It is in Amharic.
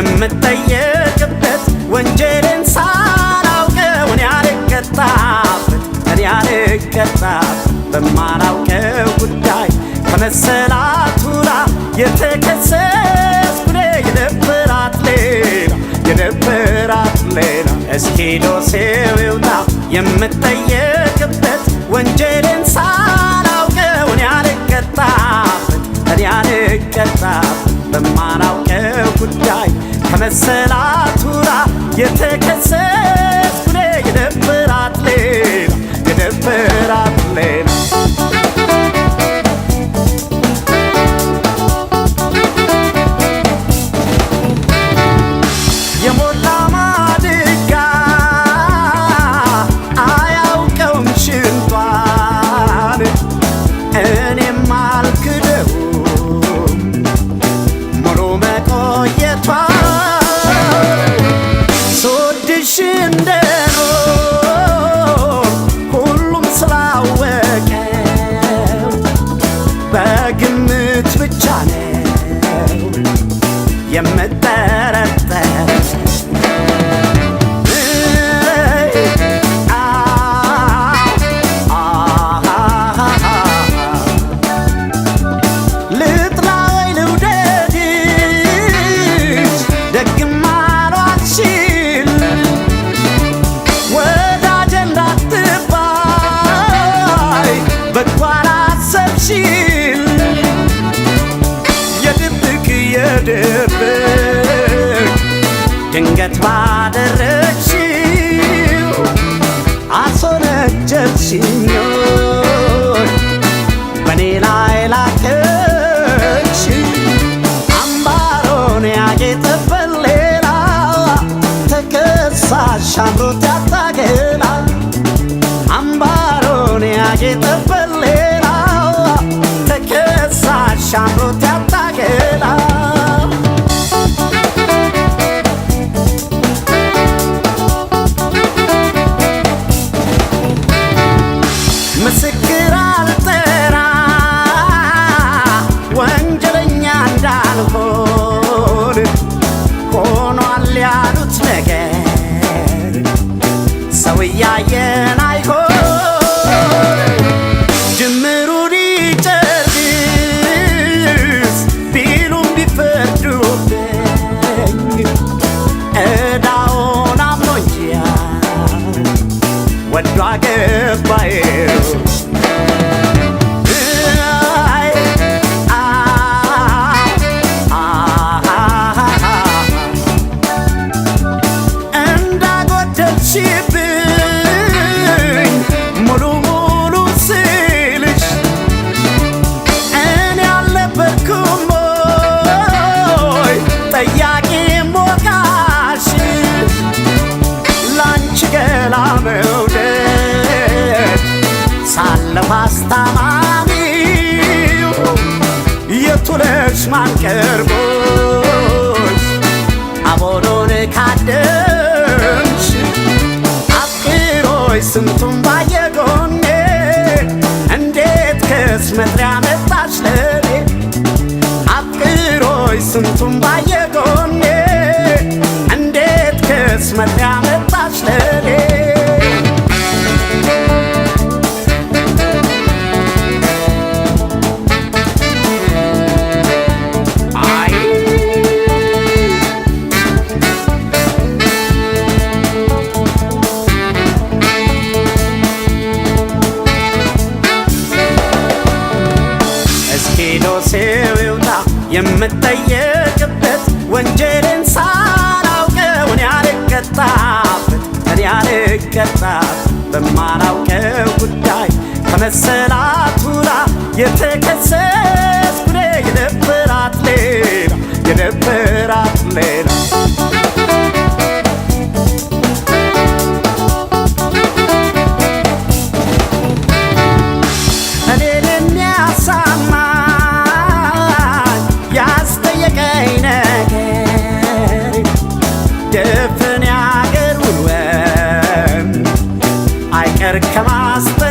የምጠየቅበት ወንጀልን ሳላውቀው እኔ አልቀጣበት በማላውቀው ጉዳይ ከመሰላቱራ የተከሰስኩ የነበራት ሌላ እስኪ ዶሴው ይውጣ የምጠየቅበት ወንጀልን ሳላውቀው እኔ አልቀጣበት በማላውቀው ጉዳይ ከመሰላቱራ የተከሰስኩ የነበራት ሌላ የሞላ ማድጋ አያውቀውም ሽንቷን እኔም አልክደውም ሙሉ መቆየቷን ስወድሽ እንደኖር ሁሉም ስላወቀው በግምት ብቻ ነው የምጠረጠር ልጥላይ ልውደድሽ ደግም አሏልሽል ወዳጄ እንዳትባይ በጎ አላሰብሽል የድብቅ ድንገት ባደረግሽው አስወነጀልሽኝ በኔ ላይ ላከሽ አምባሮን ያጌጠበት ሌላ ተከሳሽ አምሮት ያታገላ አምባሮን ያጌጠበት ሌላ ተከሳሽ አምሮት ያታገላ ምስክር አልጠራ ወንጀለኛ እንዳልሆን ሆኗል ያሉት ነገር ሰው እያየን አይሆን ጅምሩን ይጨርስ ቢሉም ቢፈርዱብኝ ዕዳውን አምኖኛል ወዶ አገባዬው እንዳጎደልሽብኝ ሙሉ ስልሽ እኔ አልነበርኩም ወይ ጠያቂ ሞቃሽ ላንቺ ገላ መውደድ ሳለሁ አስታማሚው የቱለሽ ማን ቀርቦሽ አቦሎን ካደምሽ አፍቅሮሽ ስንቱን ባየጎኔ እንዴት ከስመት ያመጣሽ ለኔ አፍቅሮሽ ስንቱን ባየጎኔ እንዴት ከስመት ያመጣሽ ለኔ ዶሴው ይውጣ የምጠየቅበት ወንጀልን ሳላውቀው እኔ አልቀጣበት በማላውቀው ጉዳይ ከመሰላቱራ የተከሰስኩ የነበራት ሌላ እኔን የሚያሳማኝ ያስጠየቀኝ ነገር ድፍን ያገር ውሎን አይቀር ከማስጠ